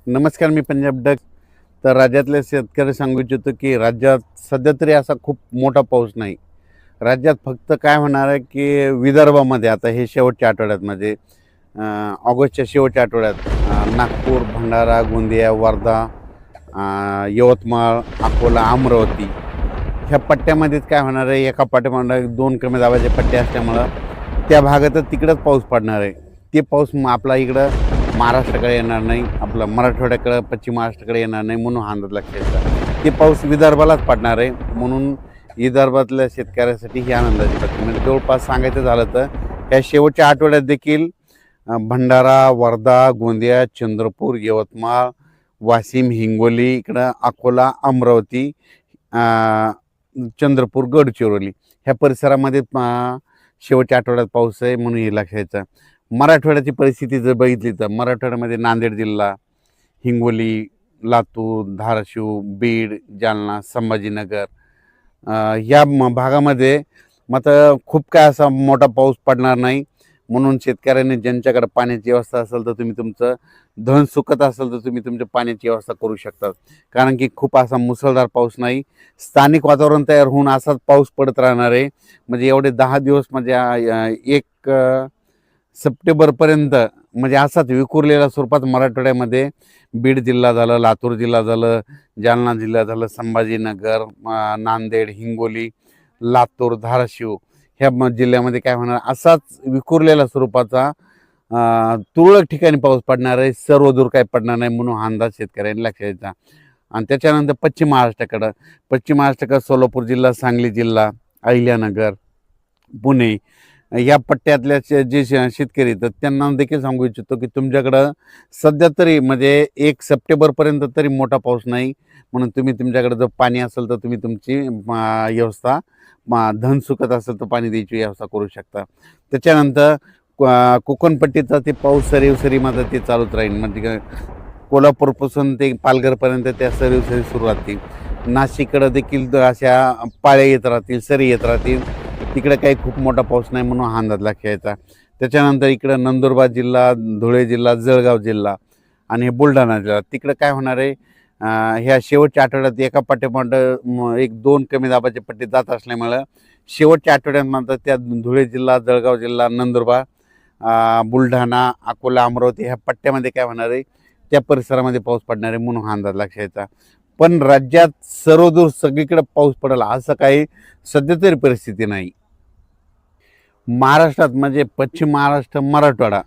नमस्कार, मी पंजाब डक. तर राज्यातले शेतकरी सांगू इच्छितो की राज्यात सध्या तरी असा खूप मोठा पाऊस नाही. राज्यात फक्त काय होणार आहे की विदर्भामध्ये आता हे शेवटच्या आठवड्यात म्हणजे ऑगस्टच्या शेवटच्या आठवड्यात नागपूर, भंडारा, गोंदिया, वर्धा, यवतमाळ, अकोला, अमरावती ह्या पट्ट्यामध्येच काय होणार आहे, एका पाठीमागे दोन कमी दाबाचे पट्टे असल्यामुळं त्या भागातच तिकडंच पाऊस पडणार आहे. ते पाऊस आपला इकडं महाराष्ट्राकडे येणार नाही, आपलं मराठवाड्याकडं पश्चिम महाराष्ट्राकडे येणार नाही, म्हणून हा अंदाज लक्षात घ्यायचा. ते पाऊस विदर्भालाच पडणार आहे, म्हणून विदर्भातल्या शेतकऱ्यासाठी ही आनंदाची बातमी. म्हणजे जवळपास सांगायचं झालं तर या शेवटच्या आठवड्यात देखील भंडारा, वर्धा, गोंदिया, चंद्रपूर, यवतमाळ, वाशिम, हिंगोली, इकडं अकोला, अमरावती, चंद्रपूर, गडचिरोली ह्या परिसरामध्ये शेवटच्या आठवड्यात पाऊस आहे, म्हणून हे लक्षात घ्यायचं. मराठवाड्याची परिस्थिती जर बघितली तर मराठवाड्यामध्ये नांदेड जिल्हा, हिंगोली, लातूर, धाराशिव, बीड, जालना, संभाजीनगर या भागामध्ये मात्र खूप काय असा मोठा पाऊस पडणार नाही. म्हणून शेतकऱ्यांनी ज्यांच्याकडे पाण्याची व्यवस्था असेल तर तुम्ही तुमचं धन सुकत असेल तर तुम्ही तुमच्या पाण्याची व्यवस्था करू शकता. कारण की खूप असा मुसळधार पाऊस नाही, स्थानिक वातावरण तयार होऊन असाच पाऊस पडत राहणार आहे. म्हणजे एवढे 10 दिवस म्हणजे 1 सप्टेंबरपर्यंत म्हणजे असाच विखुरलेल्या स्वरूपात मराठवाड्यामध्ये बीड जिल्हा झालं, लातूर जिल्हा झालं, जालना जिल्हा झालं, संभाजीनगर, नांदेड, हिंगोली, लातूर, धाराशिव ह्या जिल्ह्यामध्ये काय होणार, असाच विखुरलेल्या स्वरूपाचा तुरळक ठिकाणी पाऊस पडणार आहे. सर्वदूर काय पडणार नाही, म्हणून हा अंदाज शेतकऱ्यांनी लक्षात घ्यायचा. आणि त्याच्यानंतर पश्चिम महाराष्ट्राकडं सोलापूर जिल्हा, सांगली जिल्हा, अहिल्यानगर, पुणे या पट्ट्यातल्या जे शेतकरी तर त्यांना देखील सांगू इच्छितो की तुमच्याकडं सध्या तरी म्हणजे 1 सप्टेंबरपर्यंत तरी मोठा पाऊस नाही. म्हणून तुम्ही तुमच्याकडे जर पाणी असेल तर तुम्ही तुमची व्यवस्था धन सुकत असेल तर पाणी द्यायची व्यवस्था करू शकता. त्याच्यानंतर कोकणपट्टीचा ते पाऊस सरी मात्र ते चालूच राहील. म्हणजे कोल्हापूरपासून ते पालघरपर्यंत त्या सरी सुरू राहतील. नाशिककडं देखील अशा पाळ्या येत राहतील, सरी येत राहतील. तिकडे काही खूप मोठा पाऊस नाही, म्हणून हा अंदाज लक्षात घ्यायचा. त्याच्यानंतर इकडं नंदुरबार जिल्हा, धुळे जिल्हा, जळगाव जिल्हा आणि हे बुलढाणा जिल्हा तिकडे काय होणार आहे, ह्या शेवटच्या आठवड्यात एका पाठोपाठ 1-2 कमी दाबाचे पट्टे जात असल्यामुळं शेवटच्या आठवड्यात मात्र त्या धुळे जिल्हा, जळगाव जिल्हा, नंदुरबार, बुलढाणा, अकोला, अमरावती ह्या पट्ट्यामध्ये काय होणार आहे, त्या परिसरामध्ये पाऊस पडणार आहे, म्हणून हा अंदाज लक्षात घ्यायचा. पण राज्यात सर्वदूर सगळीकडे पाऊस पडेल असं काही सध्या तरी परिस्थिती नाही. महाराष्ट्रात म्हणजे पश्चिम महाराष्ट्र, मराठवाडा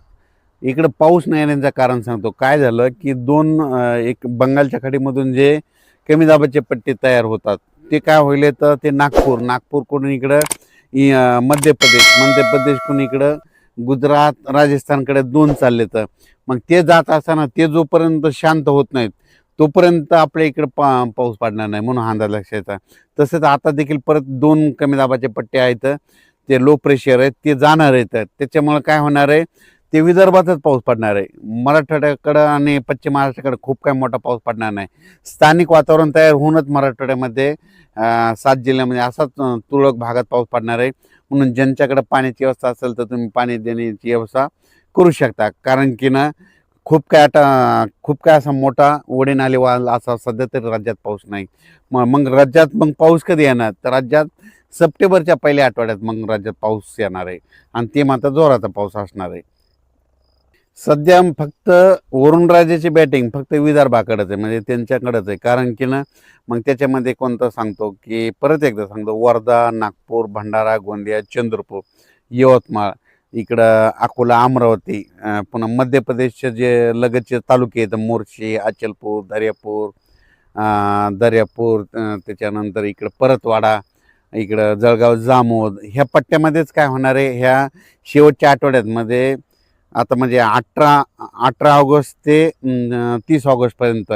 इकडं पाऊस नाही येण्याचं कारण सांगतो. काय झालं की एक बंगालच्या खाडीमधून जे कमी दाबाचे पट्टे तयार होतात ते काय होईल तर ते नागपूरकडून इकडं मध्य प्रदेशकडून इकडं गुजरात, राजस्थानकडे 2 चालले. तर मग ते जात असताना ते जोपर्यंत शांत होत नाहीत तोपर्यंत आपल्या इकडं पाऊस पडणार नाही, म्हणून हा अंदाज लक्षात येतात. तसेच आता देखील परत 2 कमी दाबाचे पट्टे आहेत, ते लो प्रेशर आहेत, ते जाणार आहेत. त्याच्यामुळे काय होणार आहे, ते विदर्भातच पाऊस पडणार आहे. मराठवाड्याकडं आणि पश्चिम महाराष्ट्राकडे खूप काही मोठा पाऊस पडणार नाही. स्थानिक वातावरण तयार होऊनच मराठवाड्यामध्ये 7 जिल्ह्यामध्ये असाच तुरळक भागात पाऊस पडणार आहे. म्हणून ज्यांच्याकडे पाण्याची व्यवस्था असेल तर तुम्ही पाणी देण्याची व्यवस्था करू शकता. कारण की ना खूप काय असा मोठा ओढे नाले असा सध्या तरी राज्यात पाऊस नाही. मग राज्यात पाऊस कधी येणार तर राज्यात सप्टेंबरच्या पहिल्या आठवड्यात मग राज्यात पाऊस येणार आहे, आणि ते मात्र जोराचा पाऊस असणार आहे. सध्या फक्त वरुणराजाची बॅटिंग फक्त विदर्भाकडेच आहे, म्हणजे त्यांच्याकडेच आहे. कारण की ना मग त्याच्यामध्ये कोणतं सांगतो की परत एकदा सांगतो, वर्धा, नागपूर, भंडारा, गोंदिया, चंद्रपूर, यवतमाळ, इकडं अकोला, अमरावती, पुन्हा मध्य प्रदेशचे जे लगतचे तालुके आहेत मोर्शी, अचलपूर, दर्यापूर, त्याच्यानंतर इकडं परतवाडा, इकडं जळगाव, जामोद ह्या पट्ट्यामध्येच काय होणार आहे, ह्या शेवटच्या आठवड्यात आता म्हणजे 18 ऑगस्ट ते 30 ऑगस्टपर्यंत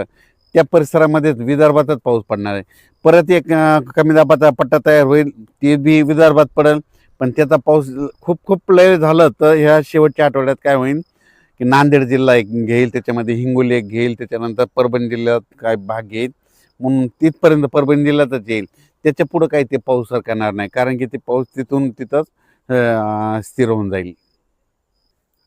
त्या परिसरामध्येच विदर्भातच पाऊस पडणार आहे. परत एक कमी दाबाचा पट्टा तयार होईल, ते बी विदर्भात पडेल. पण त्याचा पाऊस खूप लय झालं तर ह्या शेवटच्या आठवड्यात काय होईल की नांदेड जिल्हा एक घेईल, त्याच्यामध्ये हिंगोली एक घेईल, त्याच्यानंतर परभणी जिल्ह्यात काय भाग घेईल, म्हणून तिथपर्यंत परभणी जिल्ह्यातच येईल. त्याच्या पुढं काही ते पाऊस सरकणार नाही, कारण की ते पाऊस तिथून तिथंच स्थिर होऊन जाईल.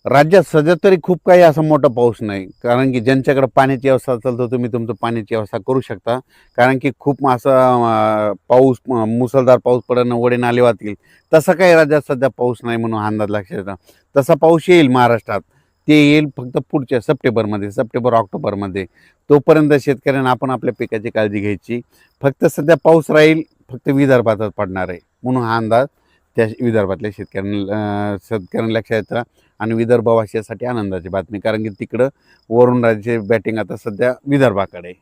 राज्यात सध्या तरी खूप काही असा मोठा पाऊस नाही, कारण की ज्यांच्याकडे पाण्याची व्यवस्था असेल तर तुम्ही तुमचं पाण्याची व्यवस्था करू शकता. कारण की खूप असा पाऊस मुसळधार पाऊस पडणं, ओढे नाले वाहतील, तसा काही राज्यात सध्या पाऊस नाही म्हणून हा अंदाज लक्षात येतो. तसा पाऊस येईल महाराष्ट्रात, ते येईल फक्त पुढच्या सप्टेंबरमध्ये, सप्टेंबर-ऑक्टोबरमध्ये. तोपर्यंत शेतकऱ्यांना आपण आपल्या पिकाची काळजी घ्यायची. फक्त सध्या पाऊस राहील, फक्त विदर्भातच पडणार आहे म्हणून हा अंदाज त्या विदर्भातल्या शेतकऱ्यांना लक्षात येतं. आणि विदर्भवासियासाठी आनंदाची बातमी, कारण की तिकडं वरुण राजाची बॅटिंग आता सध्या विदर्भाकडे आहे.